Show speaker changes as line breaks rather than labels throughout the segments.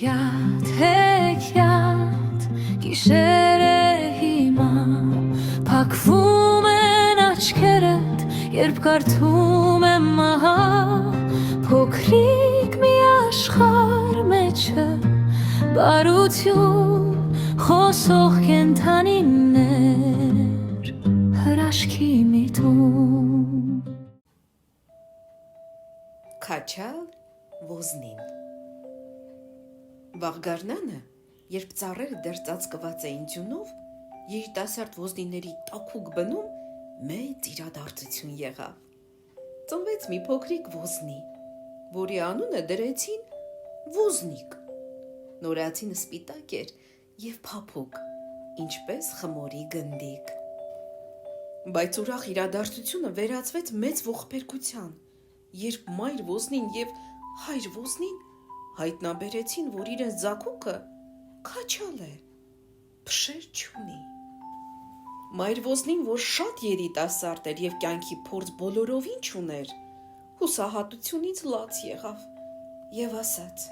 Յատ հեքյատ գիշերը հիմա փակվում են աչքերդ, երբ կարդում եմ ահա փոքրիկ մի աշխարհ մեջը բարություն խոսող կենդանիներ հրաշքի միտում
Քաչալ ոզնին Վաղգարնանը, երբ ծառերը դեռ ծածկված էին ձյունով, երիտասարդ ոզնիների տաքուկ բնում մեծ իրադարձություն եղավ։ Ծնվեց մի փոքրիկ ոզնի, որի անունը դրեցին Ոզնիկ։ Նորածինը սպիտակ էր և փափուկ, ինչպես խմորի գնդիկ։ Բայց ուրախ իրադարձությունը վերածվեց մեծ ողբերգության, երբ մայր ոզնին և հայր ոզնին հայտնաբերեցին, որ իրենց ձագուկը քաչալ է, փշեր չունի։ Մայր ոզնին, որ շատ երիտասարդ էր և կյանքի փորձ բոլորովին չուներ, հուսահատությունից լաց եղավ և ասաց.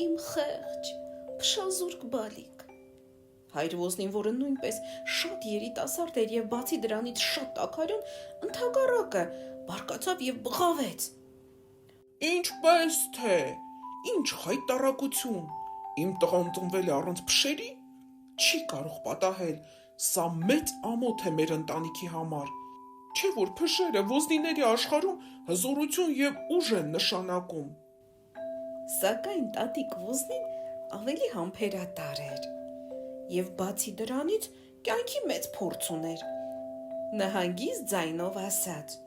«Իմ խեղճ, փշազուրկ բալիկ»։ Հայր ոզնին, որը նույնպես շատ երիտասարդ էր և բացի դրանից շատ տաքարյուն, ընդհակառակը բարկացավ և բղավեց.
Ինչպես թե, ինչ հայտարարություն, իմ տղան ծնվել է առանց փշերի, չի կարող պատահել, սա մեծ ամոթ է մեր ընտանիքի համար, չէ որ փշերը ոզնիների աշխարհում հզորություն և ուժ են նշանակում։
Սակայն տատիկ ոզնին ավելի համբերատար էր և բացի դրանից կյանքի մեծ փորձ ուներ։ Նա հանգիստ ձայնով ասաց.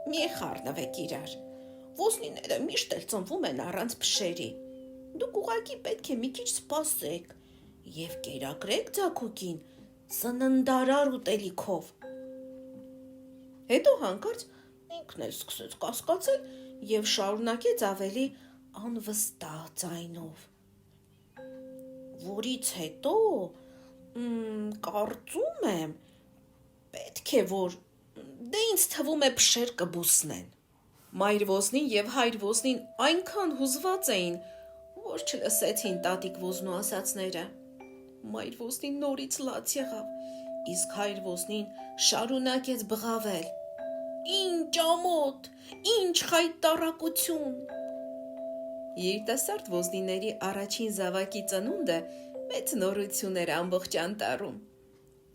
«Մի խառնվեք իրար, ոզնիները միշտ էլ ծնվում են առանց փշերի, դուք ուղղակի պետք է մի քիչ սպասեք և կերակրեք ձագուկին սննդարար ուտելիքով»։ Հետո հանկարծ ինքն էլ սկսեց կասկածել և շարունակեց ավելի անվստահ ձայնով. «Որից հետո, կարծում եմ, պետք է որ, ինձ թվում է փշեր կբուսնեն»։ Մայր ոզնին և հայր ոզնին այնքան հուզված էին, որ չլսեցին տատիկ ոզնու ասածները։ Մայր ոզնին նորից լաց եղավ, իսկ հայր ոզնին շարունակեց բղավել. «Ինչ ամոթ, ինչ խայտառակություն»։ Երիտասարդ ոզնիների առաջին զավակի ծնունդը մեծ նորություն էր ամբողջ անտառում։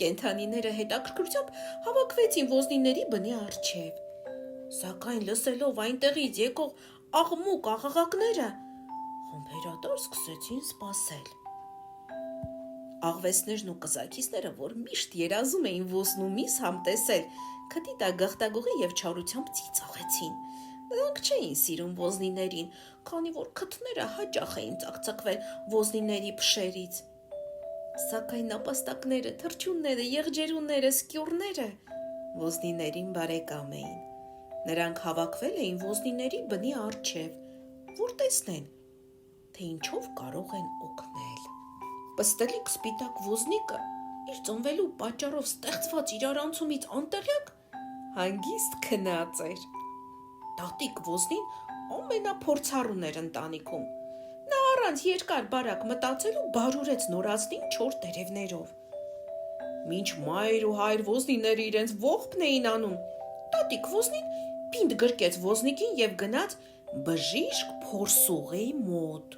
Կենդանիները հետաքրքրությամբ հավաքվեցին ոզնիների բնի առջև, սակայն լսելով այնտեղից եկող աղմուկ աղաղակները, համբերատար սկսեցին սպասել։ Աղվեսներն ու կզաքիսները, որ միշտ երազում էին ոզնու միս համտեսել, քթի տակ գաղտագողի և չարությամբ ծիծաղեցին։ Նրանք չէին սիրում ոզնիներին, քանի որ քթները հաճախ էին ծակծկվել ոզնիների փշերից։ Սակայն նապաստակները, թռչունները, եղջերուները, սկյուռները ոզնիներին բարեկամ էին։ Նրանք հավաքվել էին ոզնիների բնի առջև, որ տեսնեն, թե ինչով կարող են օգնել։ Պստլիկ սպիտակ ոզնիկը իր ծնվելու պատճառով ստեղծված իրարանցումից անտեղյակ հանգիստ քնած էր։ Տատիկ ոզնին ամենափորձառուն էր ընտանիքում։ Նա առանց երկար-բարակ մտածելու բարուրեց նորածնին 4 տերևներով։ Մինչ մայր ու հայր ոզնիները իրենց ողբն էին անում, տատիկ ոզնին պինդ գրկեց ոզնիկին և գնաց բժիշկ փորսուղի մոտ։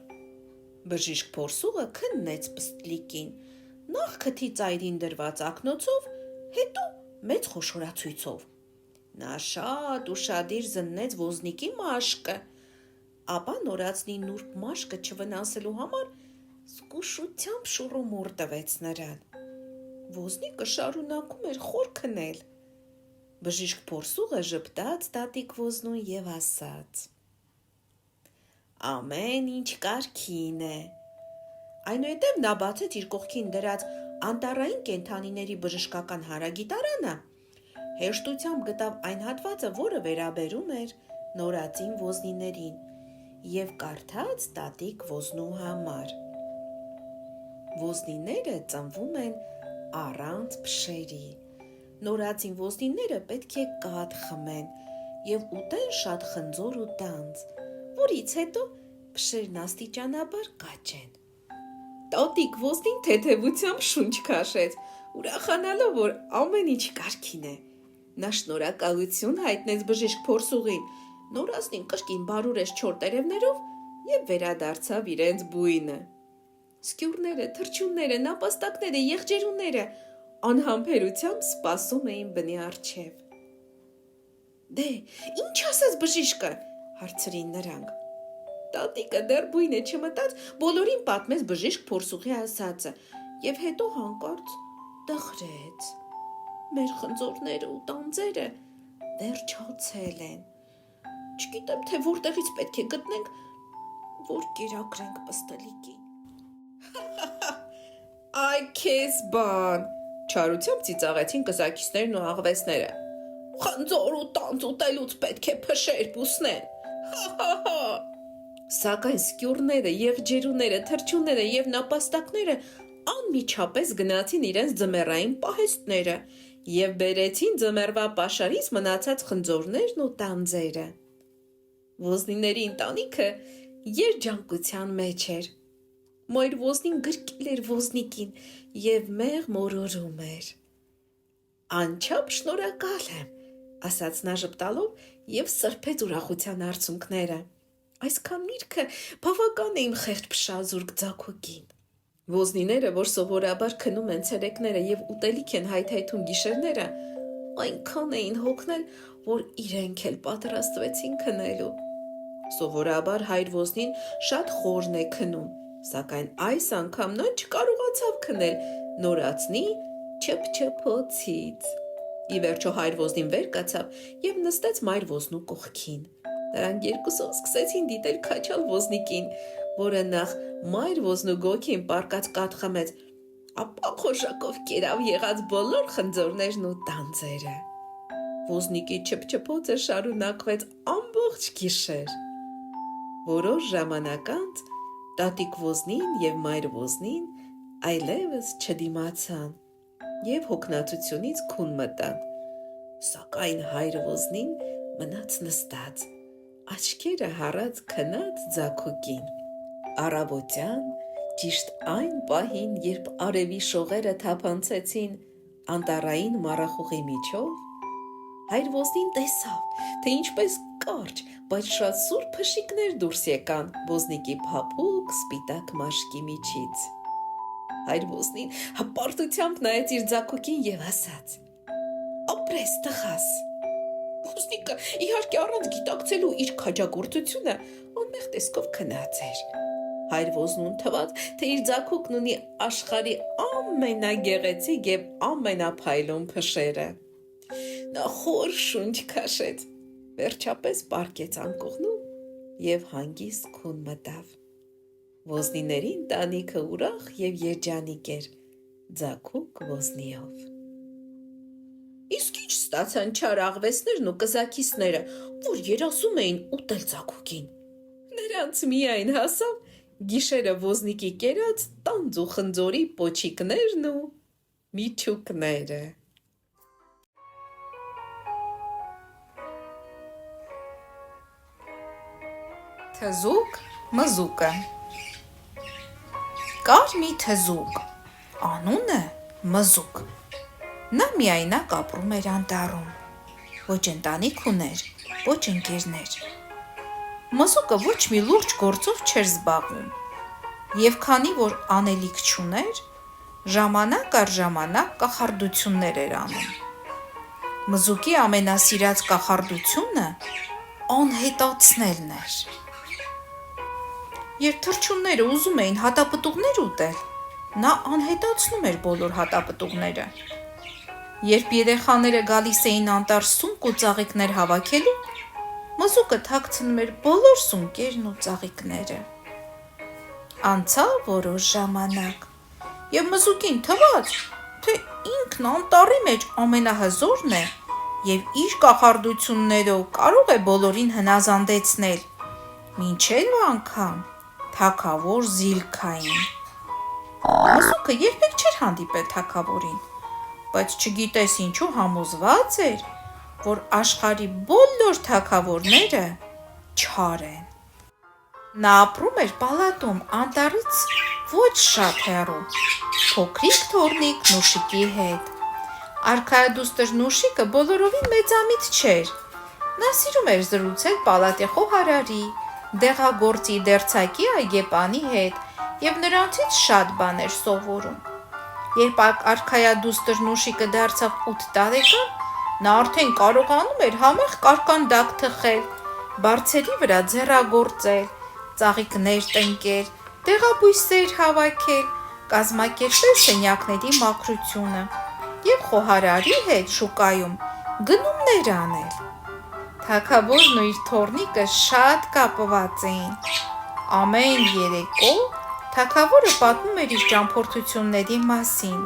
Բժիշկ փորսուղը քննեց պստլիկին, նախ քթի ծայրին դրված ակնոցով, հետո մեծ խոշորացույցով։ Նա շատ ուշադիր զննեց ոզնիկի մաշկը, ապա նորածնի նուրբ մաշկը չվնասելու համար զգուշությամբ շուռումուռ տվեց նրան։ Ոզնիկը շարունակում էր խոր քնել։ Բժիշկ փորսուղը ժպտաց տատիկ ոզնուն և ասաց. «Ամեն ինչ կարգին է»։ Այնուհետև նա բացեց իր կողքին դրած անտառային կենդանիների բժշկական հարագիտարանը, հեշտությամբ գտավ այն հատվածը, որը վերաբերում էր նորածին ոզնիներին, և կարդաց տատիկ ոզնու համար. Ոզնիները ծնվում են առանց փշերի։ Նորածին ոզնիները պետք է կաթ խմեն և ուտեն շատ խնձոր ու տանձ, որից հետո փշերն աստիճանաբար կաճեն։ Տատիկ ոզնին թեթևությամբ շունչ քաշեց, ուրախանալով, որ ամեն ինչ կարգին է։ Նա շնորհակալություն հայտնեց բժիշկ փորձուղին, նորածնին կրկին բարուրեց չոր տերևներով եւ վերադարձավ իրենց բույնը։ Սկյուրները, թռչունները, նապաստակները, եղջերուները անհամբերությամբ սպասում էին բնի առջև։ Դե, ինչ ասաց բժիշկը, հարցրին նրանք։ Տատիկը դեռ բույնը չմտած, բոլորին պատմեց բժիշկ փորձուղի ասածը եւ հետո հանկարծ տխրեց։ Մեր խնձորները ու տանձերը վերջացել են։ Չգիտեմ, թե որտեղից պետք է գտնենք, որ կերակրենք պստլիկին։ Այ քեզ բան, չարությամբ ծիծաղեցին կզակիցներն ու աղվեսները։ Խնձոր ու տանձ ուտելուց պետք է փշեր բուսնեն։ Սակայն սկյուրները, եղջերուները, թռչունները եւ նապաստակները անմիջապես գնացին իրենց ձմեռային պահեստները եւ բերեցին ձմեռվա պաշարից մնացած խնձորներն ու տանձերը։ Ոզնիների ընտանիքը երջանկության մեջ էր։ Մայր ոզնին գրկել էր ոզնիկին եւ մեղ մորորում էր։ Անչափ շնորհակալ եմ, ասաց նա ժպտալով եւ սրբեց ուրախության արցունքները։ Այսքան միրգը բավական է իմ խեղճ փշազուրկ ձագուկին։ Ոզնիները, որ սովորաբար քնում են ցերեկները եւ ուտելիք են հայթայթում գիշերները, այնքան էին հոգնել, որ իրենք էլ պատրաստվեցին քնելու։ Սովորաբար հայր ոզնին շատ խորն է քնում, սակայն այս անգամ նա չկարողացավ քնել նորածնի չփչփոցից։ Ի վերջո հայր ոզնին վեր կացավ եւ նստեց մայր ոզնու կողքին։ Նրանք երկուսով սկսեցին դիտել քաչալ ոզնիկին, որը նախ մայր ոզնու գոգին պարկած կաթ խմեց, ապա խորշակով կերավ եղած բոլոր խնձորներն ու տանձերը։ Ոզնիկի չփչփոցը շարունակվեց ամբողջ գիշեր։ Որոշ ժամանակ անց տատիկ ոզնին եւ մայր ոզնին այլևս չդիմացան եւ հոգնածությունից քուն մտան։ Սակայն հայր ոզնին մնաց նստած, աչքերը հառած քնած ձագուկին։ Առավոտյան, ճիշտ այն պահին, երբ արևի շողերը թափանցեցին անտառային մառախուղի միջով, հայր ոզնին տեսավ, թե ինչպես կարճ, բայց շատ սուր փշիկներ դուրս եկան ոզնիկի փափուկ սպիտակ մաշկի միջից։ Հայր ոզնին հպարտությամբ նայեց իր ձագուկին եւ ասաց. «Ապրես տղաս»։ Ոզնիկը իհարկե առանց գիտակցելու իր քաջագործությունը անմեղ տեսքով քնած էր։ Հայր ոզնուն թվաց, թե իր ձագուկն ունի աշխարհի ամենագեղեցիկ եւ ամենափայլուն փշերը։ Նա խոր շունչ քաշեց, վերջապես պառկեց անկողնում եւ հանգիստ քուն մտավ։ Ոզնիների ընտանիքը ուրախ եւ երջանիկ էր, ձագուկ ոզնիով։ Իսկ ինչ ստացան չար աղվեսներն ու կզակիցները, որ երազում էին ուտել ձագուկին։ Նրանց միայն հասավ գիշերը ոզնիկի կերած տանձ ու խնձորի պոչիկներն ու միջուկները։
Թզուկ մզուկը։ Կար մի թզուկ, անունը Մզուկ։ Նա միայնակ ապրում էր անտառում, ոչ ընտանիք ուներ, ոչ ընկերներ։ Մզուկը ոչ մի լուրջ գործով չէր զբաղվում, եւ քանի որ անելիք չուներ, ժամանակ առ ժամանակ կախարդություններ էր անում։ Մզուկի ամենասիրած կախարդությունը անհետացնելն էր։ Երբ թռչունները ուզում էին հատապտուղներ ուտել, նա անհետացնում էր բոլոր հատապտուղները։ Երբ երեխաները գալիս էին անտառ սունկ ու ծաղիկներ հավաքելու, մզուկը թաքցնում էր բոլոր սունկերն ու ծաղիկները։ Անցավ որոշ ժամանակ, եւ մզուկին թվաց, թե ինքն անտառի մեջ ամենահզորն է եւ իր կախարդություններով կարող է բոլորին հնազանդեցնել, մինչեւ անգամ թագավոր Զիլքային։ Մզուկը երբեք չէր հանդիպել թագավորին, բայց չգիտես ինչու համոզված էր, որ աշխարհի բոլոր թագավորները չար են։ Նա ապրում էր պալատում անտառից ոչ շատ հեռու, փոքրիկ թոռնիկ Նուշիկի հետ։ Արքայադուստր Նուշիկը բոլորովին մեծամիտ չէր։ Նա սիրում էր զրուցել պալատի խոհարարի, դեղագործի դերձակի այգեպանի հետ և նրանցից շատ բաներ սովորում։ Երբ արքայադուստր Նուշիկը դարձավ 8 տարեկան, նա արդեն կարողանում էր համեղ կարկանդակ թխել, բարձերի վրա ձեռագործել, ծաղիկներ տնկել, դեղաբույսեր հավաքել, կազմակերպել սենյակների մաքրությունը և խոհարարի հետ շուկայում գնումներ անել։ Թագավորն ու իր թոռնիկը շատ կապված էին։ Ամեն երեկո թագավորը պատմում էր իր ճամփորդությունների մասին,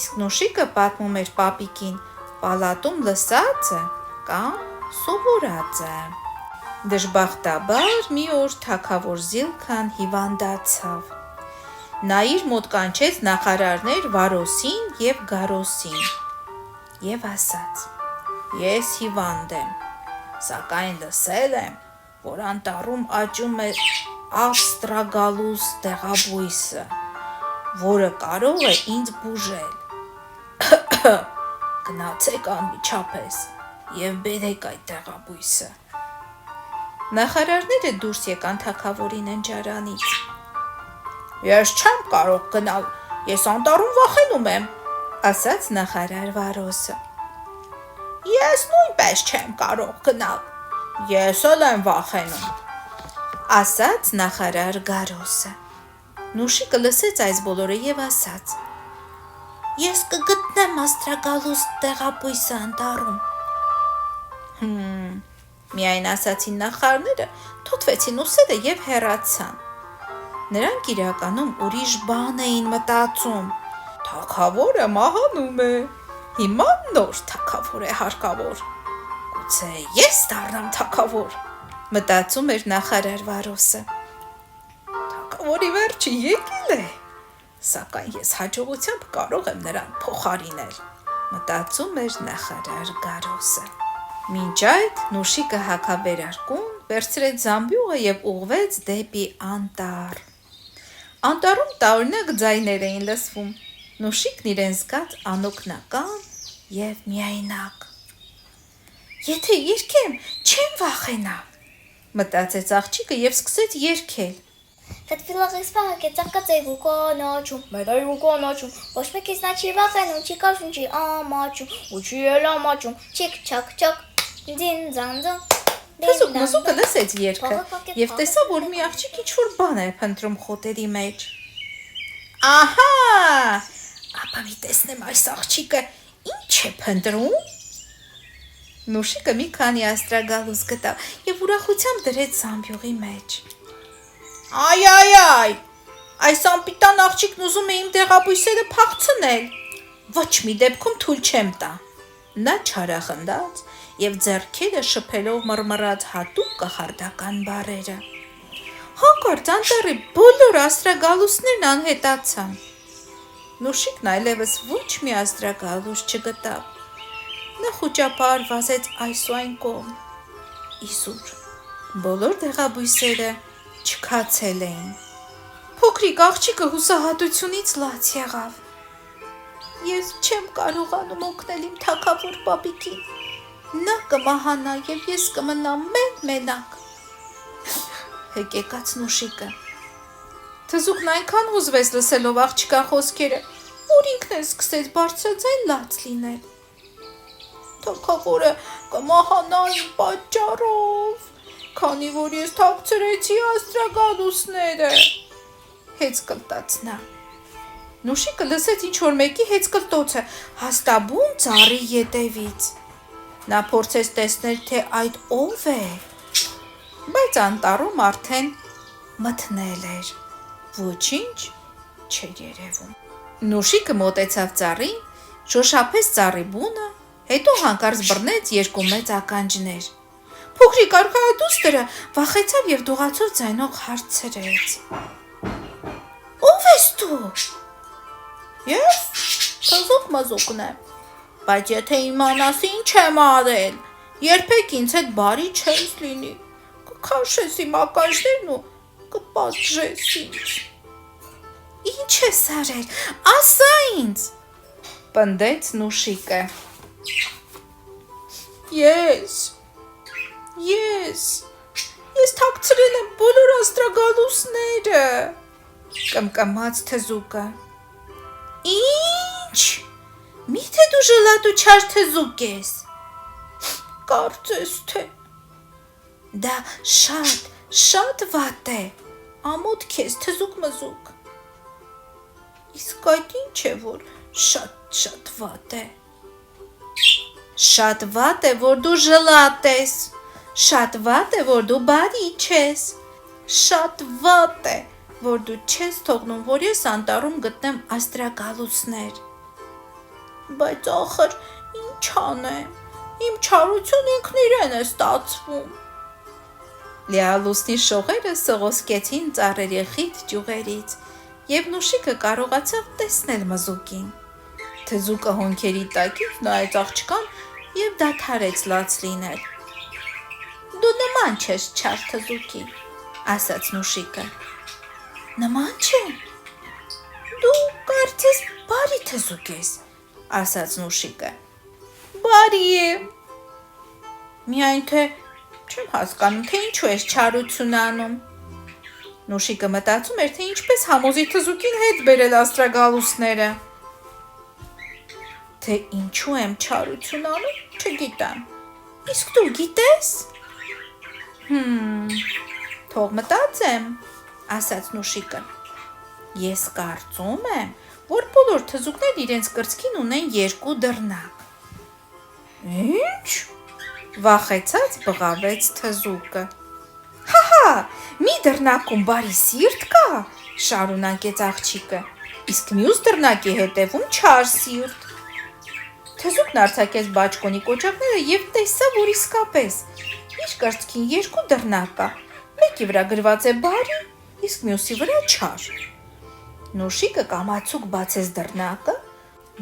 իսկ Նուշիկը պատմում էր պապիկին պալատում լսածը կամ սովորածը։ Դժբախտաբար մի օր թագավոր Զիլքան հիվանդացավ։ Նա իր մոտ կանչեց նախարարներ Վարոսին և Գարոսին և ասաց. «Ես հիվանդ եմ, սակայն լսել եմ, որ անտառում աճում է աստրագալուս դեղաբույսը, որը կարող է ինձ բուժել։ Գնացեք անմիջապես և բերեք այդ դեղաբույսը»։ Նախարարները դուրս եկան թագավորի ննջարանից։ «Ես չեմ կարող գնալ, ես անտառում վախենում եմ», ասաց նախարար Վարոսը։ «Ես նույնպես չեմ կարող գնալ, ես էլ եմ վախենում», ասաց նախարար Գարոսը։ Նուշիկը լսեց այս բոլորը և ասաց. «Ես կգտնեմ աստրագալուս դեղաբույսը անտառում»։ Միայն ասացին նախարարները, թոթվեցին ուսերը և հեռացան։ Նրանք իրականում ուրիշ բան էին մտածում։ Թագավորը մահանում է, հիմա նոր թագավոր է հարկավոր։ Գուցե ես դառնամ թագավոր, մտածում էր նախարար Վարոսը։ Թագավորի վերջը եկել է, սակայն ես հաջողությամբ կարող եմ նրան փոխարինել, մտածում էր նախարար Գարոսը։ Մինչ այդ Նուշիկը հագավերարկուն վերցրեց զամբյուղը և ուղղվեց դեպի անտառ։ Անտառում տարօրինակ ձայներ էին լսվում։ Նուշիկն իրեն զգաց անօգնական և միայնակ։ Եթե երգեմ, չեմ վախենա, մտածեց աղջիկը և սկսեց երգել։
Կտվիլաղի սպահակ է ծաղկացեք ու կանաչում, մեր այր ու կանաչում, ոչ մեկից նա չի վախենում, չի կաշում, չի ամաչում, ու չի էլ ամաչում, չիկ չակ չակ, ձին ձանձան։
Թզուկ մզուկը լսեց երգը և տեսավ, որ մի աղջիկ ինչ-որ բան է փնտրում խոտերի մեջ։ Ահա, ապա մի տեսնեմ այս աղջիկը ինչ է փնտրում։ Նուշիկը մի քանի աստրագալուս գտավ և ուրախությամբ դրեց զամբյուղի մեջ։ Այ, այս անպիտան աղջիկն ուզում է իմ դեղաբույսերը փախցնել։ Ոչ մի դեպքում թույլ չեմ տա։ Նա չարախնդաց և ձեռքերը շփելով մռմռաց հատուկ կախարդական բառերը։ Հանկարծ անտառի բոլոր աստրագալուսներն անհետացան։ Նուշիկն այլևս ոչ մի աստրագալուս չգտավ։ Նա խուճապար վազեց այս ու այն կողմ։ Իզուր, բոլոր դեղաբույսերը չքացել էին։ Փոքրիկ աղջիկը հուսահատությունից լաց եղավ։ Ես չեմ կարողանում օգնել իմ թագավոր պապիկին։ Նա կմահանա և ես կմնամ մենակ։ Հեկեկաց Նուշիկը։ Թզուկն այնքան հուզվեց լսելով աղջկա խոսքերը, որ ինքն էլ սկսեց բարձրաձայն լաց լինել։ Թագավորը կմահանա իմ պատճառով, քանի որ ես թաքցրեցի աստրագալուսները, հեծկլտաց նա։ Նուշիկը լսեց ինչ-որ մեկի հեծկլտոցը հաստաբուն ծառի ետևից։ Նա փորձեց տեսնել, թե այդ ով է, բայց անտառում արդեն մթնել էր, ոչինչ չէր երևում։ Նուշիկը մոտեցավ ծառին, շոշափեց ծառի բունը, հետո հանկարծ բռնեց երկու մեծ ականջներ։ Փոքրիկ արքայադուստրը վախեցավ և դողացող ձայնով հարցրեց. Ո՞վ ես դու։ Ես թզուկ մզուկն եմ, բայց եթե իմանաս ինչ եմ արել, երբեք ինձ հետ բարի չես լինի, կքաշես իմ ականջներն ու կպատժես ինձ։ Ինչ ես արել, ասա ինձ, պնդեց Նուշիկը։ Ես թաքցրել եմ բոլոր աստրագալուսները, կմկմաց թզուկը։ Ինչ, միթե դու ժլատու չար թզուկ ես։ Կարծես թե դա շատ վատ է, ամոթ քեզ թզուկ մզուկ։ Իսկ այդ ինչ է, որ շատ վատ է։ Շատ վատ է, որ դու ժլատ ես, շատ վատ է, որ դու բարի չես, շատ վատ է, որ դու չես թողնում, որ ես անտառում գտնեմ աստրագալուսներ։ Բայց ախր ինչ անեմ, իմ չարություն ինքն իրեն է ստացվում։ Լիալուսնի շողերը սողոսկեցին ծառերի խիտ ճյուղերից, և Նուշիկը կարողացավ տեսնել մզուկին։ Թզուկը հոնքերի տակից նայեց աղջկան և դադարեց լաց լինել։ Դու նման չես չար թզուկի, ասաց Նուշիկը։ Նման չեմ։ Դու կարծես բարի թզուկ ես, ասաց Նուշիկը։ Բարի եմ։ Միայն թե չեմ հասկանում, թե ինչու ես չարություն անում։ Նուշիկը մտածում էր, թե ինչպես համոզի թզուկին հետ բերել աստրագալուսները։ Թե ինչու եմ չարություն անում, չգիտեմ։ Իսկ դու գիտես։ Թող մտածեմ, ասաց Նուշիկը։ Ես կարծում եմ, որ բոլոր թզուկներ իրենց կրծքին ունեն երկու դռնակ։ Ինչ։ Վախեցած բղավեց թզուկը։ Հահա, մի դռնակում բարի սիրտ կա, շարունակեց աղջիկը, իսկ մյուս դռնակի հետևում չար սիրտ։ Թզուկն արձակեց բաճկոնի կոճակները և տեսավ, որ իսկապես իր կրծքին երկու դռնակ կա, մեկի վրա գրված է բարի, իսկ մյուսի վրա չար։ Նուշիկը կամացուկ բացեց դռնակը,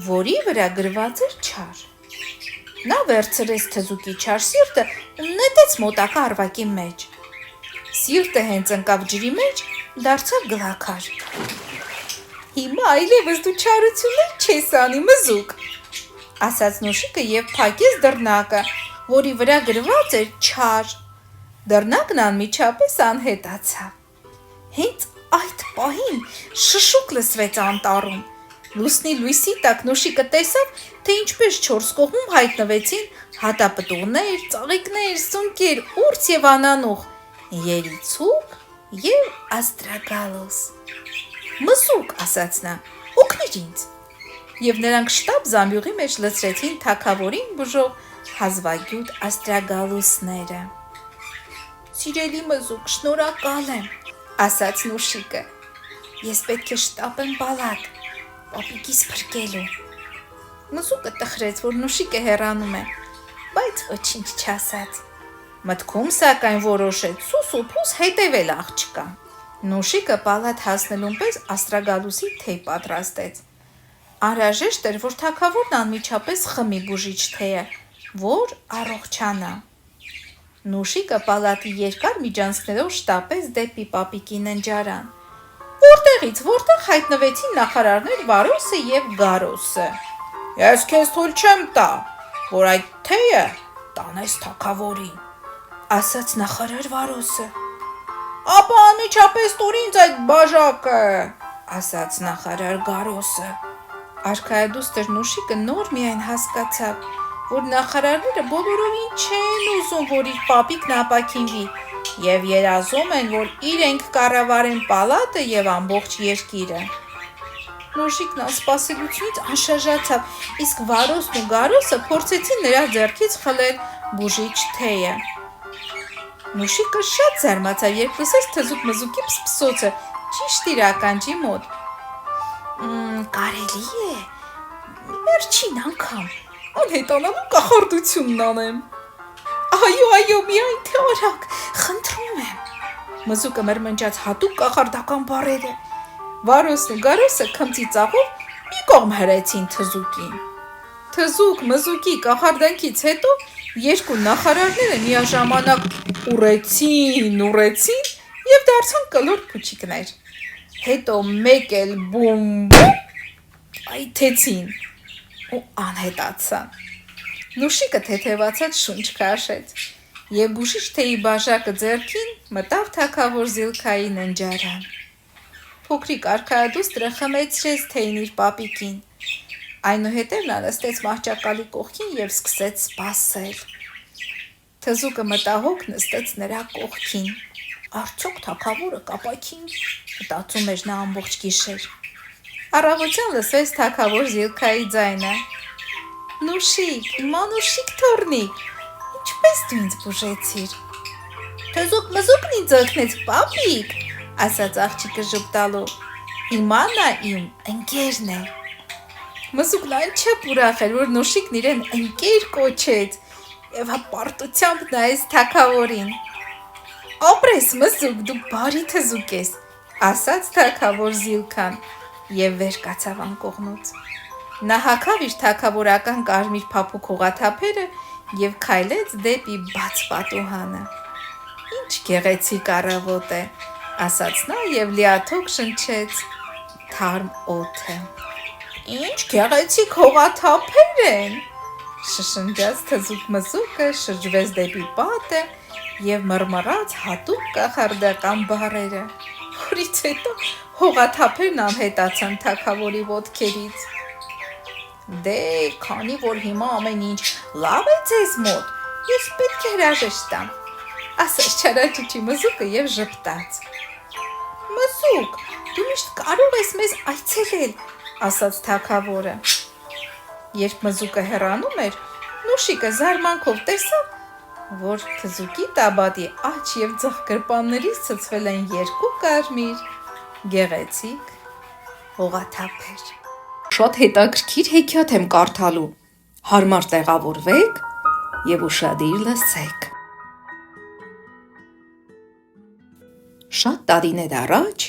որի վրա գրված էր չար։ Նա վերցրեց թզուկի չար սիրտը ու նետեց մոտակա առվակի մեջ։ Սիրտը հենց ընկավ ջրի մեջ, դարձավ գլաքար։ Հիմա այլևս դու չարություններ չես անի մզուկ, ասաց Նուշիկը և փակեց դռնակը, որի վրա գրված էր չար։ Դռնակն անմիջապես անհետացավ։ Հենց այդ պահին շշուկ լսվեց անտառում։ Լուսնի լույսի տակ Նուշիկը տեսավ, թե ինչպես չորս կողմում հայտնվեցին հատապտուղներ, ծաղիկներ, սունկեր, ուրց և անանուխ, երիցուկ և աստրագալուս։ Մզուկ, ասաց նա, օգնիր ինձ։ Եվ նրանք շտապ զամբյուղի մեջ լցրեցին թագավորին բուժող հազվագյուտ աստրագալուսները։ Սիրելի մզուկ, շնորհակալ եմ, ասաց Նուշիկը։ Ես պետք է շտապեմ պալատ, պապիկիս փրկելու։ Մզուկը տխրեց, որ Նուշիկը հեռանում է, բայց ոչինչ չասաց։ Մտքում սակայն որոշեց սուսուփուս հետևել աղջկան։ Նուշիկը պալատ հասնելուն պես աստրագալուսի թեյ պատրաստեց։ Անհրաժեշտ էր, որ թագավորն անմիջապես խմի բուժիչ թեյը, որ առողջանա։ Նուշիկը պալատի երկար միջանցքներով շտապեց դեպի պապիկի ննջարան, որտեղից որտեղ հայտնվեցին նախարարներ Վարոսը և Գարոսը։ Ես քեզ թույլ չեմ տա, որ այդ թեյը տանես թագավորին, ասաց նախարար Վարոսը։ Ապա անմիջապես տուր ինձ այդ բաժակը, ասաց նախարար Գարոսը։ Արքայադուստր Նուշիկը նոր միայն հասկացավ, որ նախարարները բոլորովին չեն ուզում, որ իր պապիկն ապաքինվի և երազում են, որ իրենք կառավարեն պալատը և ամբողջ երկիրը։ Նուշիկն անսպասելիությունից անշարժացավ, իսկ Վարոսն ու Գարոսը փորձեցին նրա ձեռքից խլել բուժիչ թեյը։ Նուշիկը շատ զարմացավ, երբ լսեց թզուկ-մզուկի փսփսոցը ճիշտ իր ականջի մոտ։ Կարելի է վերջին անգամ անհետանալու կախարդությունն անեմ։ Այո, միայն թե արագ, խնդրում եմ։ Մզուկը մրմնջաց հատուկ կախարդական բառերը։ Վարոսն ու Գարոսը քմծի ծաղով մի կողմ հրեցին թզուկին։ Թզուկ մզուկի կախարդանքից հետո երկու նախարարները միաժամանակ ուռեցին եւ դարձան կլոր փուչիկներ։ Հետո մեկ էլ բում այթեցին ու անհետացան։ Նուշիկը թեթևացած շունչ քաշեց եւ բուժիչ թեյի բաժակը ձեռքին մտավ թագավոր Զիլքայի ննջարան։ Փոքրիկ արքայադուստրը խմեցրեց թեյին իր պապիկին։ Այնուհետև նա նստեց մահճակալի կողքին եւ սկսեց սպասել։ Թզուկը մտահոգ նստեց նրա կողքին։ Արդյոք թագավորը կապակին, մտածում էր նա ամբողջ գիշեր։ Առավոտյան լսվեց թագավոր Զիլքայի ձայնը. Նուշիկ, իմ անուշիկ թոռնիկ, ինչպես դու ինձ բուժեցիր։ Թզուկ մզուկն ինձ օգնեց, պապիկ, ասաց աղջիկը ժպտալու։ Հիմա նա իմ ընկերն է։ Մզուկն այնչափ ուրախ էր, որ Նուշիկն իրեն ընկեր կոչեց եւ հպարտությամբ նայեց թագավորին։ Ապրես մզուկ, դու բարի թզուկ ես, ասաց թագավոր Զիլքան եւ վեր կացավ անկողնուց։ Նա հագավ իր թագավորական կարմիր փափուկ հողաթափերը եւ քայլեց դեպի բաց պատուհանը։ Ինչ գեղեցիկ առավոտ է, ասաց նա եւ լիաթոք շնչեց թարմ օդը։ Ինչ գեղեցիկ հողաթափեր են, շշնջաց թզուկ մզուկը, շրջվեց դեպի պատը եւ մռմռաց հատուկ կախարդական բառերը։ Որից հետո հողաթափերն անհետացան թագավորի ոտքերից։ Դե, քանի որ հիմա ամեն ինչ լավ է ձեզ մոտ, ես պետք է հրաժեշտ տամ, ասաց չարաճճի մզուկը եւ ժպտաց։ Մզուկ, դու միշտ կարող ես մեզ այցելել, ասաց թագավորը։ Երբ մզուկը հեռանում էր, Նուշիկը զարմանքով տեսավ, որ թզուկի տաբատի աջ եւ ձախ գրպաններից ցցվել են երկու կարմիր գեղեցիկ հողաթափեր։ Շատ հետաքրքիր հեքիաթ եմ կարդալու։ Հարմար տեղավորվեք եւ ուշադիր լսեք։ Շատ տարիներ առաջ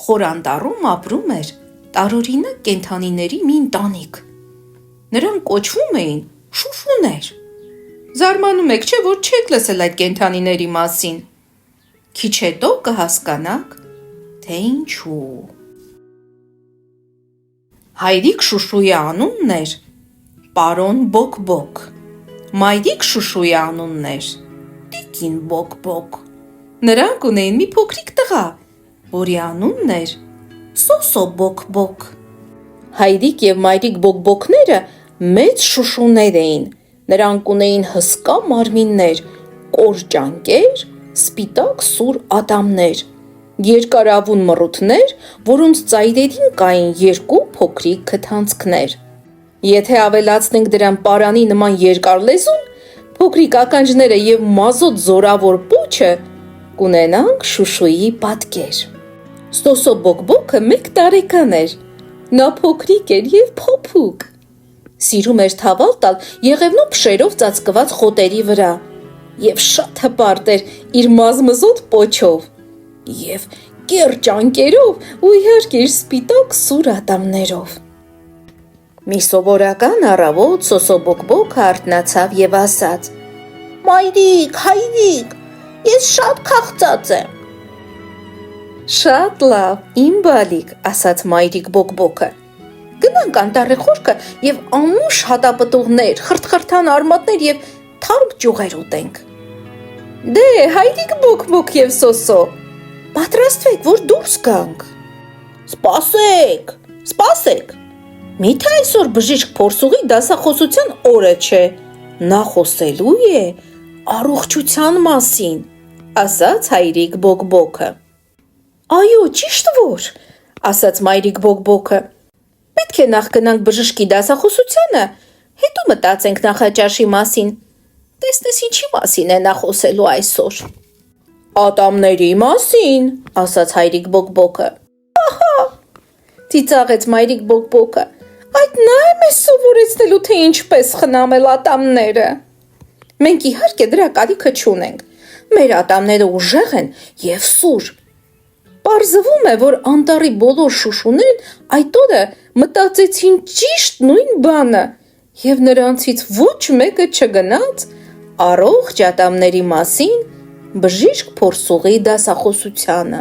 խորանդարում ապրում էր տարօրինակ կենդանիների մի ընտանիք։ Նրանք կոչվում էին շուշուներ։ Զարմանում եք, չէ՞ որ չեք լսել այդ կենդանիների մասին։ Քիչ հետո կհասկանաք, թե ինչու։ Հայրիկ Շուշուի անունն էր պարոն Բոկ-Բոկ, մայրիկ Շուշուի անունն էր տիկին Բոկ-Բոկ։ Նրանք ունեին մի փոքրիկ տղա, որի անունն էր Սոսո Բոկ-Բոկ։ Հայրիկ եւ մայրիկ Բոկ-Բոկները մեծ շուշուներ էին, նրանք ունեին հսկա մարմիններ, կոր ճանկեր, սպիտակ սուր ատամներ, երկարավուն մռութներ, որոնց ծայրերին կային երկու փոքրիկ քթանցքներ։ Եթե ավելացնենք դրան պարանի նման երկար լեզուն, փոքրիկ ականջները եւ մազոտ զորավոր պոչը, կունենանք Շուշուի պատկեր։ Սոսո Բոկ-Բոկը 1 տարեկան էր։ Նա փոքրիկ էր եւ փոփուկ։ Սիրում էր թավալ տալ եղևնու փշերով ծածկված խոտերի վրա եւ շատ հպարտ էր իր մազմզոտ պոչով եւ կեռ ճանկերով ու իհարկե իր սպիտակ սուր ատամներով։ Մի սովորական առավոտ Սոսո Բոկ-Բոկը արթնացավ եւ ասաց. «Մայրիկ, հայրիկ, ես շատ քաղցած եմ»։ Շատ լավ, իմ բալիկ, ասաց մայրիկ Բոկ-Բոկը։ Գնանք անտառի խորքը եւ անուշ հատապտուղներ, խրթխրթան արմատներ եւ թարմ ճյուղեր ուտենք։ Դե, հայրիկ Բոկ-Բոկ եւ Սոսո, պատրաստվեք, որ դուրս գանք։ Սպասեք, սպասեք։ Միթե այսօր բժիշկ Փորսուղի դասախոսության օրը չէ։ Նա խոսելու է առողջության մասին, ասաց հայրիկ Բոկ-Բոկը։ Այո, ճիշտ որ, ասաց մայրիկ Բոկ-Բոկը։ Պետք է նախ գնանք բժշկի դասախոսությանը, հետո մտածենք նախաճաշի մասին։ Տեսնես ինչի մասին է նա խոսելու այսօր։ Ատամների մասին, ասաց հայրիկ Բոկ-Բոկը։ Ահա, ծիծաղեց մայրիկ Բոկ-Բոկը։ Այդ նա է մեզ սովորեցնելու, թե ինչպես խնամել ատամները։ Մենք իհարկե դրա կարիքը չունենք։ Մեր ատամները ուժեղ են եւ սուր։ Պարզվում է, որ անտառի բոլոր շուշուներն այդ օրը մտածեցին ճիշտ նույն բանը եւ նրանցից ոչ մեկը չգնաց առողջ ատամների մասին բժիշկ փորձուղի դասախոսությանը։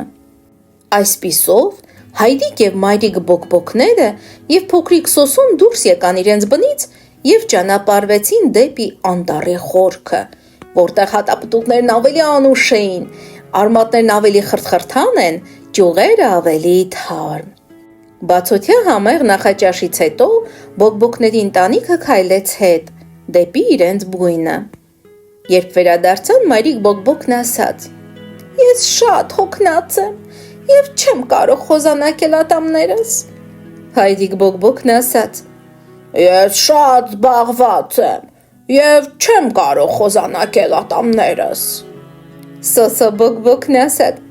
Այսպիսով Հայրիկ եւ Մայրիկ բոկբոկները եւ փոքրիկ Սոսուն դուրս եկան իրենց բնից եւ ճանապարհվեցին դեպի անտառի խորքը, որտեղ հատապտուղներն ավելի անուշ էին, արմատներն ավելի խրթխրթան են, ճյուղերը ավելի թարմ։ Բացօթյա համեղ նախաճաշից հետո բոկբոկների ընտանիքը քայլեց հետ դեպի իրենց բույնը։ Երբ վերադարձան, Մայրիկ բոկբոկն ասաց. «Ես շատ հոգնած եմ եւ չեմ կարող խոզանակել ատամներս»։ Հայրիկ բոկբոկն ասաց. «Ես շատ զբաղված եմ եւ չեմ կարող խոզանակել ատամներս»։ Սոսո բոկբոկն ասաց.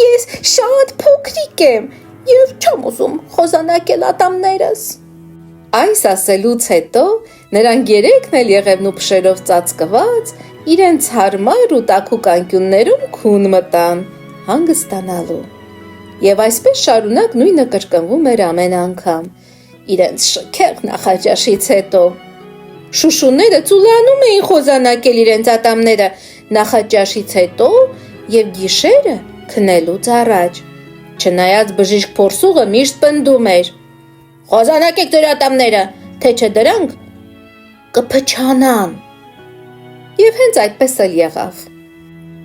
«Ես շատ փոքրիկ եմ եւ չեմ ուզում խոզանակել ատամներս»։ Այս ասելուց հետո նրանք երեքն էլ եղևնու փշերով ծածկված իրենց հարմար ու տաքուկ անկյուններում քուն մտան հանգստանալու։ Եվ այսպես շարունակ նույնը կրկնվում էր ամեն անգամ իրենց շքեղ նախաճաշից հետո։ Շուշուները ծուլանում էին խոզանակել իրենց ատամները նախաճաշից հետո եւ գիշերը քնելուց առաջ։ Չնայած բժիշկ փորձուղը միշտ պնդում էր. «Խոզանակեք ձեր ատամները, թե չէ դրանք կփչանան»։ Եվ հենց այդպես էլ եղավ։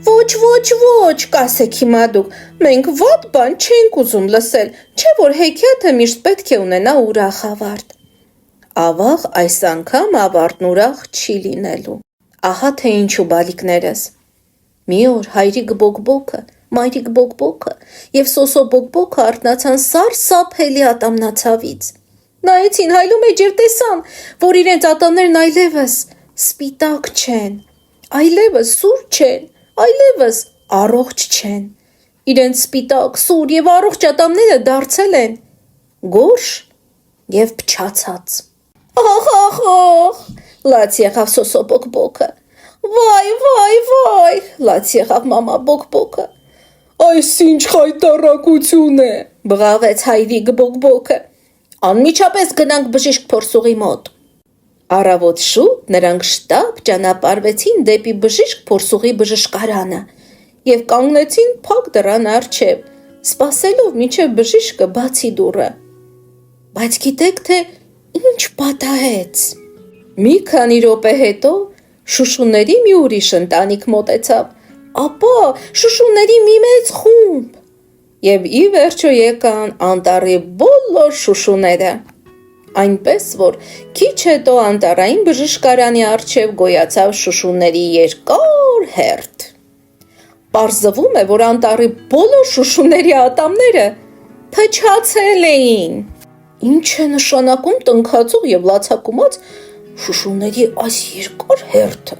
Ոչ, կասեք հիմա դուք, մենք վատ բան չենք ուզում լսել, չէ՞ որ հեքիաթը միշտ պետք է ունենա ուրախ ավարտ։ Ավաղ այս անգամ ավարտն ուրախ չի լինելու։ Ահա թե ինչու բալիկներս։ Մի օր Հայրիկ բոկբոկը, Մայրիկ բոկբոկը եւ Սոսո բոկբոկը արթնացան սարսափելի ատամնացավից։ Նայեցին հայլու մեջ եւ տեսան, որ իրենց ատամներն այլևս սպիտակ չեն, այլևս սուր չեն, այլևս առողջ չեն։ Իրենց սպիտակ, սուր եւ առողջ ատամները դարձել են գորշ եւ փչացած։ Ախ, լաց եղավ Սոսո բոկբոկը։ Վայ, լաց եղավ մամա բոկբոկը։ Այս ինչ խայտառակություն է, բղավեց Հայրիկ բոկբոկը։ Անմիջապես գնանք բժիշկ փորձուղի մոտ։ Առավոտ շուտ նրանք շտապ ճանապարհվեցին դեպի բժիշկ փորձուղի բժշկարանը եւ կանգնեցին փակ դռան առջեւ, սպասելով մինչեւ բժիշկը բացի դուռը։ Բայց գիտեք թե ինչ պատահեց։ Մի քանի րոպե հետո շուշուների մի ուրիշ ընտանիք մոտեցավ, ապա շուշուների մի մեծ խումբ, եւ ի վերջո եկան անտառի բոլոր շուշուները։ Այնպես որ քիչ հետո անտառային բժշկարանի առջև գոյացավ շուշուների երկար հերթ։ Պարզվում է, որ անտառի բոլոր շուշուների ատամները փչացել էին։ Ինչ է նշանակում տնքացող եւ լացակումած շուշուների այս երկար հերթը։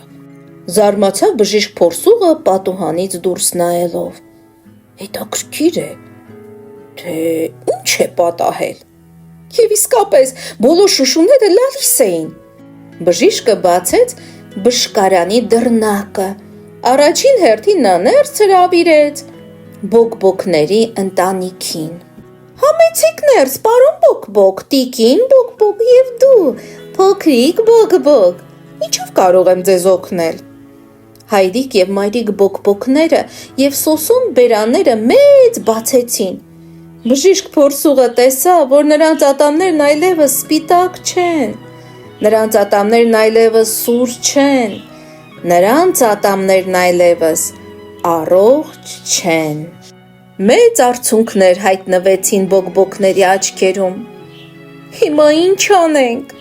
Զարմացավ բժիշկ փորձուղը պատուհանից դուրս նայելով։ Հետաքրքիր է, թե ինչ է պատահել։ Եվ իսկապես բոլոր շուշուները լալիս էին։ Բժիշկը բացեց բժշկարանի դռնակը։ Առաջին հերթին նա ներս հրավիրեց բոկբոկների ընտանիքին։ Համեցեք ներս, պարոն բոկբոկ, տիկին բոկբոկ եւ դու, փոքրիկ բոկբոկ, ինչով կարող եմ ձեզ օգնել։ Հայրիկ եւ Մայրիկ բոկբոկները եւ Սոսուն բերանները մեծ բացեցին։ Բժիշկ փորձուղը տեսավ, որ նրանց ատամներն այլևս սպիտակ չեն, նրանց ատամներն այլևս սուր չեն, նրանց ատամներն այլևս առողջ չեն։ Մեծ արցունքներ հայտնվեցին բոկբոկների աչքերում։ Հիմա ինչ անենք։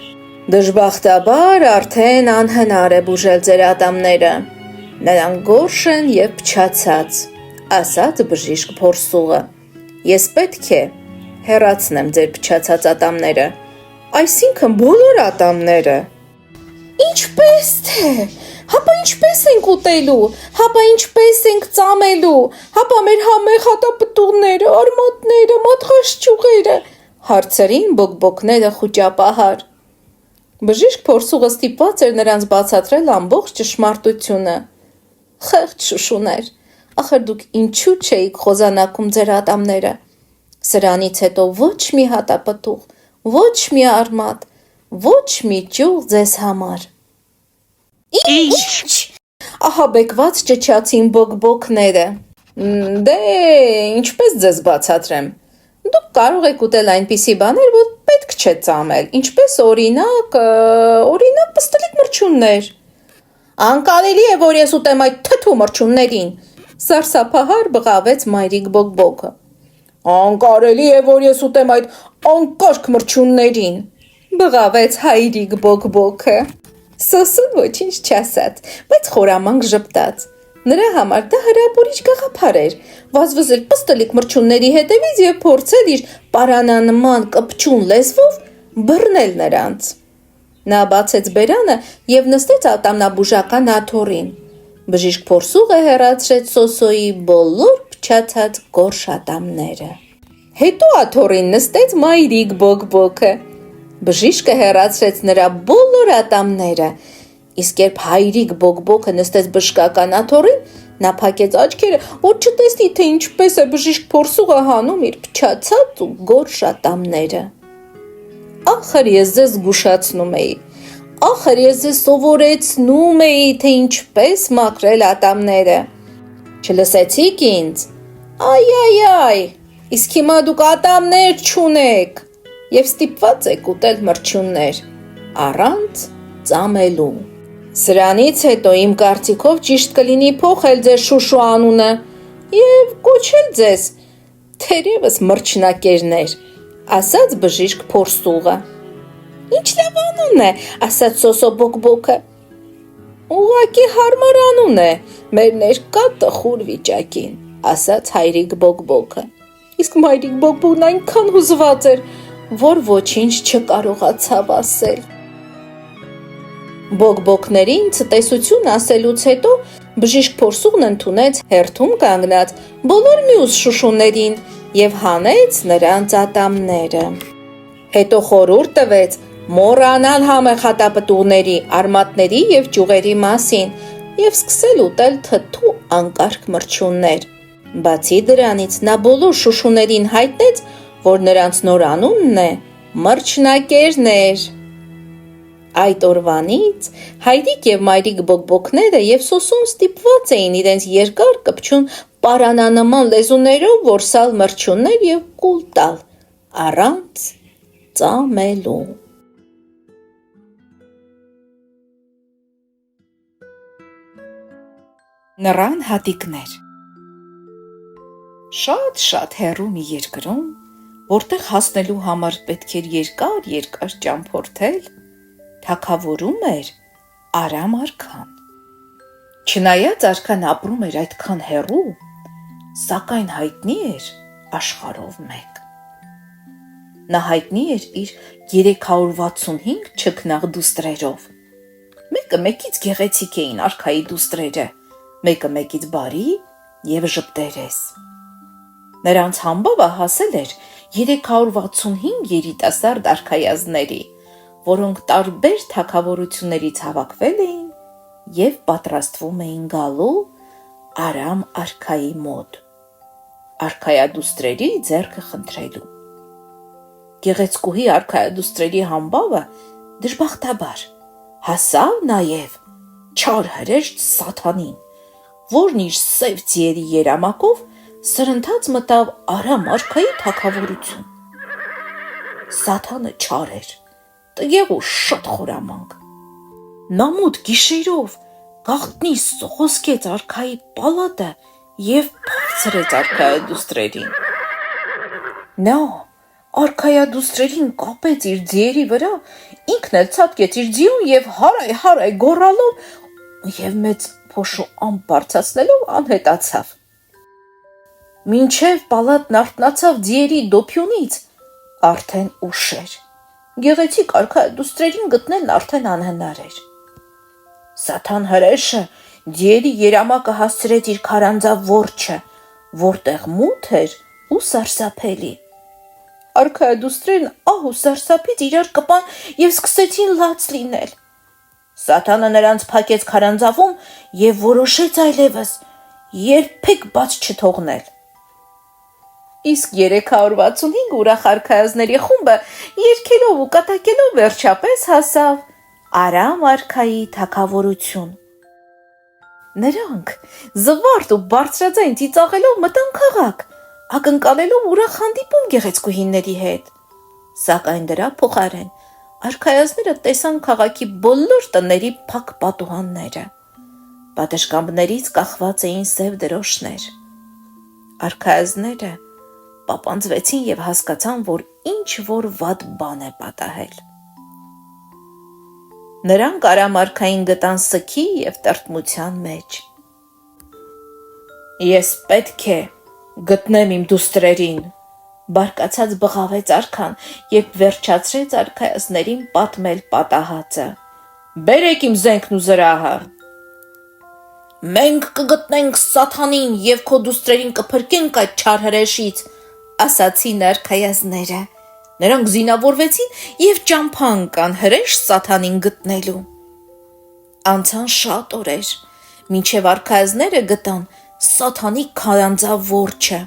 Դժբախտաբար արդեն անհնար է բուժել ձեր ատամները։ Նրանք գորշ են եւ փչացած, ասաց բժիշկ փորձուղը։ Ես պետք է հեռացնեմ ձեր փչացած ատամները, այսինքն բոլոր ատամները։ Ինչպես թե, հապա ինչպես ենք ուտելու, հապա ինչպես ենք ծամելու, հապա մեր համեղ հատապտուղները, արմատները, մատղաշճուղերը, հարցրին բոկբոկները խուճապահար։ Բժիշկ փորձուղը ստիպված էր նրանց բացատրել ամբողջ ճշմարտությունը։ Խեղճ շուշուներ, ախր դուք ինչու չէիք խոզանակում ձեր ատամները։ Սրանից հետո ոչ մի հատապտուղ, ոչ մի արմատ, ոչ մի ճյուղ ձեզ համար։ Ինչ։ ահաբեկված ճչացին բոկբոկները։ Դե, ինչպես ձեզ բացատրեմ։ Դուք կարող եք ուտել այնպիսի բաներ, որ պետք չէ ծամել, ինչպես օրինակ պստլիկ մրջյուններ։ Անկարելի է, որ ես ուտեմ այդ թթու մրջյուններին, սարսափահար բղավեց մայրիկ բոկբոկը։ Անկարելի է, որ ես ուտեմ այդ անկարգ մրջյուններին, բղավեց հայրիկ բոկբոկը։ Սոսուն ոչինչ չասաց, բայց խորամանկ ժպտաց։ Նրա համար դա հրապուրիչ գաղափար էր, վազվզել պստլիկ մրջյունների հետևից և փորձել իր պարանանման կպչուն լեզվով բռնել նրանց։ Նա բացեց բերանը և նստեց ատամնաբուժական աթոռին։ Բժիշկ փորձուղը հեռացրեց Սոսոյի բոլոր փչացած գորշ ատամները։ Հետո աթոռին նստեց մայրիկ բոկբոկը։ Բժիշկը հեռացրեց նրա բոլոր ատամները, իսկ երբ հայրիկ բոկբոկը նստեց բժշկական աթոռին, նա փակեց աչքերը, որ չտեսնի, թե ինչպես է բժիշկ փորձուղը հանում իր փչացած ու գորշ ատամները։ Ախր ես ձեզ զգուշացնում էի, ախր ես ձեզ սովորեցնում էի, թե ինչպես մաքրել ատամները։ Չլսեցիք ինձ։ Այ, իսկ հիմա դուք ատամներ չունեք և ստիպված եք ուտել մրջյուններ, առանց ծամելու։ Սրանից հետո իմ կարծիքով ճիշտ կլինի փոխել ձեր շուշու անունը և կոչել ձեզ թերևս մրջնակերներ, ասաց բժիշկ փորձուղը։ Ինչ լավ անուն է, ասաց Սոսո բոկբոկը։ Ուղղակի հարմար անուն է մեր ներկա տխուր վիճակին, ասաց հայրիկ բոկբոկը։ Իսկ մայրիկ բոկբոկն այնքան հուզված էր, որ ոչինչ չկարողացավ ասել։ Բոկբոկներին ցտեսություն ասելուց հետո բժիշկ փորձուղն ընդունեց հերթում կանգնած բոլոր մյուս շուշուներին և հանեց նրանց ատամները։ Հետո խորհուրդ տվեց մոռանալ համեղ հատապտուղների, արմատների և ճյուղերի մասին և սկսել ուտել թթու անկարգ մրջյուններ։ Բացի դրանից նա բոլոր շուշուներին հայտնեց, որ նրանց նոր անունն է մրջնակերներ։ Այդ օրվանից հայրիկ և մայրիկ բոկբոկները և Սոսուն ստիպված էին իրենց երկար կպչուն պարանանման լեզուներով որսալ մրջյուններ և կուլ տալ, առանց ծամելու։ Նռան հատիկներ։ Շատ հեռու մի երկրում, որտեղ հասնելու համար պետք էր երկար ճամփորդել, թագավորում էր Արամ արքան։ Չնայած արքան ապրում էր այդքան հեռու, սակայն հայտնի էր աշխարհով մեկ։ Նա հայտնի էր իր 365 չքնաղ դուստրերով։ Մեկը մեկից գեղեցիկ էին արքայի դուստրերը, մեկը մեկից բարի և ժպտերես։ Նրանց համբավը հասել էր 365 երիտասարդ արքայազնների, որոնք տարբեր թագավորություններից հավաքվել էին և պատրաստվում էին գալու Արամ արքայի մոտ, արքայադուստրերի ձեռքը խնդրելու։ Գեղեցկուհի արքայադուստրերի համբավը դժբախտաբար հասավ նաև չար հրեշտ Սաթանին, որն իր սև ձիերի երամակով սրընթաց մտավ Արամ արքայի թագավորություն։ Սաթանը չար էր, տգեղ ու շատ խորամանկ։ Նա մութ գիշերով գաղտնի սողոսկեց արքայի պալատը և բարձրեց արքայադուստրերին։ Նա արքայադուստրերին կապեց իր ձիերի վրա, ինքն էլ ցատկեց իր ձիուն և հարայ գոռալով և մեծ փոշու ամպ բարձրացնելով անհետացավ։ Մինչև պալատն արթնացավ ձիերի դոփյունից, արդեն ուշ էր։ Գեղեցիկ արքայադուստրերին գտնելն արդեն անհնար էր։ Սաթան հրեշը ձիերի երամակը հասցրեց իր քարանձավ որջը, որտեղ մութ էր ու սարսափելի։ Արքայադուստրերն ահ ու սարսափից իրար կպան և սկսեցին լաց լինել։ Սաթանը նրանց փակեց քարանձավում և որոշեց այլևս երբեք բաց չթողնել։ Իսկ 365 ուրախ արքայազնների խումբը երգելով ու կատակելով վերջապես հասավ Արամ արքայի թագավորություն։ Նրանք զվարթ ու բարձրաձայն ծիծաղելով մտան քաղաք, ակնկալելով ուրախ հանդիպում գեղեցկուհիների հետ։ Սակայն դրա փոխարեն արքայազները տեսան քաղաքի բոլոր տների փակ պատուհանները։ Պատշգամբներից կախված էին սև դրոշներ։ Արքայազները պապանձվեցին եւ հասկացան, որ ինչ որ վատ բան է պատահել։ Նրանք արամարքային գտան սքի եւ տրտմության մեջ։ Ես պետք է գտնեմ իմ դուստրերին, բարկացած բղավեց արքան եւ վերջացրեց արքայազներին պատմել պատահածը։ Բերեք իմ զենքն ու զրահը։ Մենք կգտնենք Սաթանին եւ քո դուստրերին կփրկենք այդ չար հրեշից, ասացին արքայազները։ Նրանք զինավորվեցին եւ ճամփա ընկան հրեշ Սաթանին գտնելու։ Անցան շատ օրեր, մինչև արքայազները գտան Սաթանի քարանձավ որջը։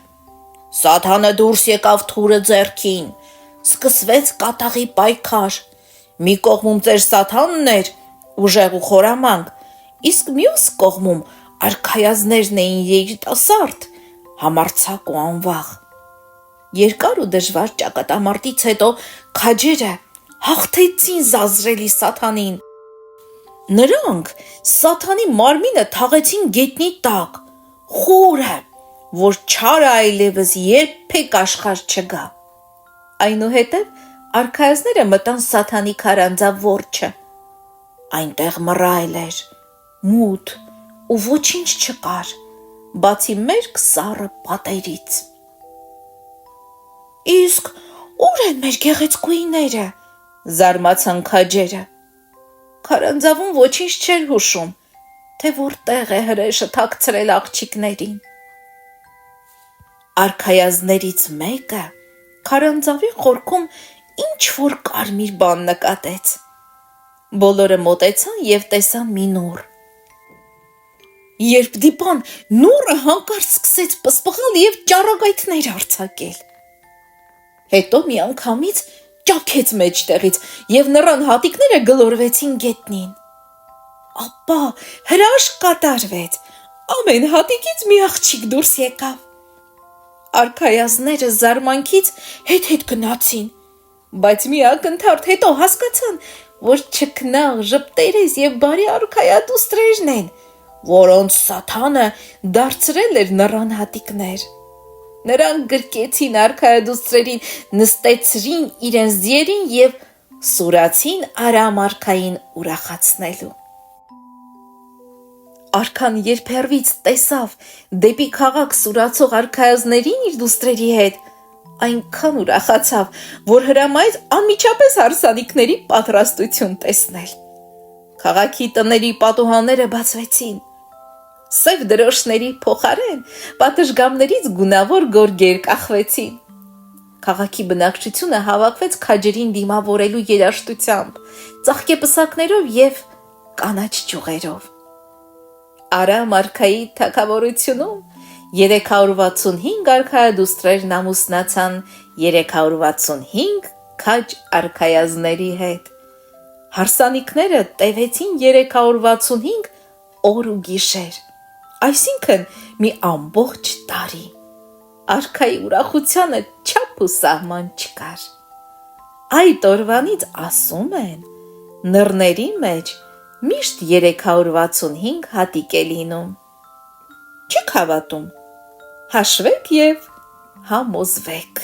Սաթանը դուրս եկավ թուրը ձեռքին, սկսվեց կատաղի պայքար։ Մի կողմում ծեր Սաթանն էր, ուժեղ ու խորամանկ, իսկ մյուս կողմում արքայազներն էին երիտասարդ, համարձակ ու անվաղ։ Երկար ու դժվար ճակատամարտից հետո քաջերը հաղթեցին զազրելի Սաթանին։ Նրանք Սաթանի մարմինը թաղեցին գետնի տակ, խորը, որ չարը այլևս երբեք աշխարհ չգա։ Այնուհետև արքայազները մտան Սաթանի քարանձավ որջը։ Այնտեղ մռայլ էր, մութ ու ոչինչ չկար, բացի մերկ սառը պատերից։ Իսկ ուր են մեր գեղեցկուհիները, զարմացան քաջերը։ Քարանձավում ոչինչ չէր հուշում, թե որտեղ է հրեշը թաքցրել աղջիկներին։ Արքայազներից մեկը քարանձավի խորքում ինչ որ կարմիր բան նկատեց։ Բոլորը մոտեցան եւ տեսան մի նուռ։ Երբ դիպան, նուռը հանկարծ սկսեց պսպղալ եւ ճառագայթներ արձակել։ Հետո միանգամից ճաքեց մեջտեղից եւ նռան հատիկները գլորվեցին գետնին։ Ապա հրաշք կատարվեց, ամեն հատիկից մի աղջիկ դուրս եկավ։ Արքայազները զարմանքից հետ գնացին, բայց մի ակնթարթ հետո հասկացան, որ չքնաղ ժպտերես եւ բարի արքայադուստրերն են, որոնց Սաթանը դարձրել էր նռան հատիկներ։ Նրանք գրկեցին արքայադուստրերին, նստեցրին իրենց ձիերին եւ սուրացին Արամ արքային ուրախացնելու։ Արքան երբ հեռվից տեսավ դեպի քաղաք սուրացող արքայազներին իր դուստրերի հետ, այնքան ուրախացավ, որ հրամայեց անմիջապես հարսանիքների պատրաստություն տեսնել։ Քաղաքի տների պատուհանները բացվեցին։ Սև դրոշների փոխարեն պատշգամբներից գունավոր գորգեր կախվեցին։ Քաղաքի բնակչությունը հավաքվեց քաջերին դիմավորելու երաժշտությամբ, ծաղկեպսակներով եւ կանաչ ճյուղերով։ Արամ արքայի թագավորությունում 365 արքայադուստրերն ամուսնացան 365 քաջ արքայազների հետ։ Հարսանիքները տևեցին 365 օր ու գիշեր, այսինքն մի ամբողջ տարի։ Արքայի ուրախությանը չափ ու սահման չկար։ Այդ օրվանից ասում են, նռների մեջ միշտ 365 հատիկ է լինում։ Չեք հավատում, հաշվեք եւ համոզվեք։